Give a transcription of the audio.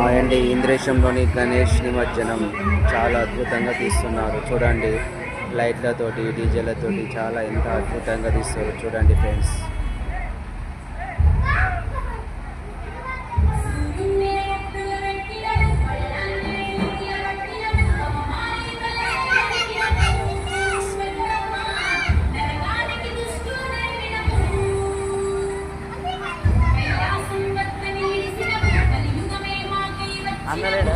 అండి ఇంద్రేశంలోని గణేష్ నిమజ్జనం చాలా అద్భుతంగా తీస్తున్నారు. చూడండి లైట్లతోటి డీజేలతోటి చాలా ఎంత అద్భుతంగా తీస్తారు చూడండి ఫ్రెండ్స్. అందరేడా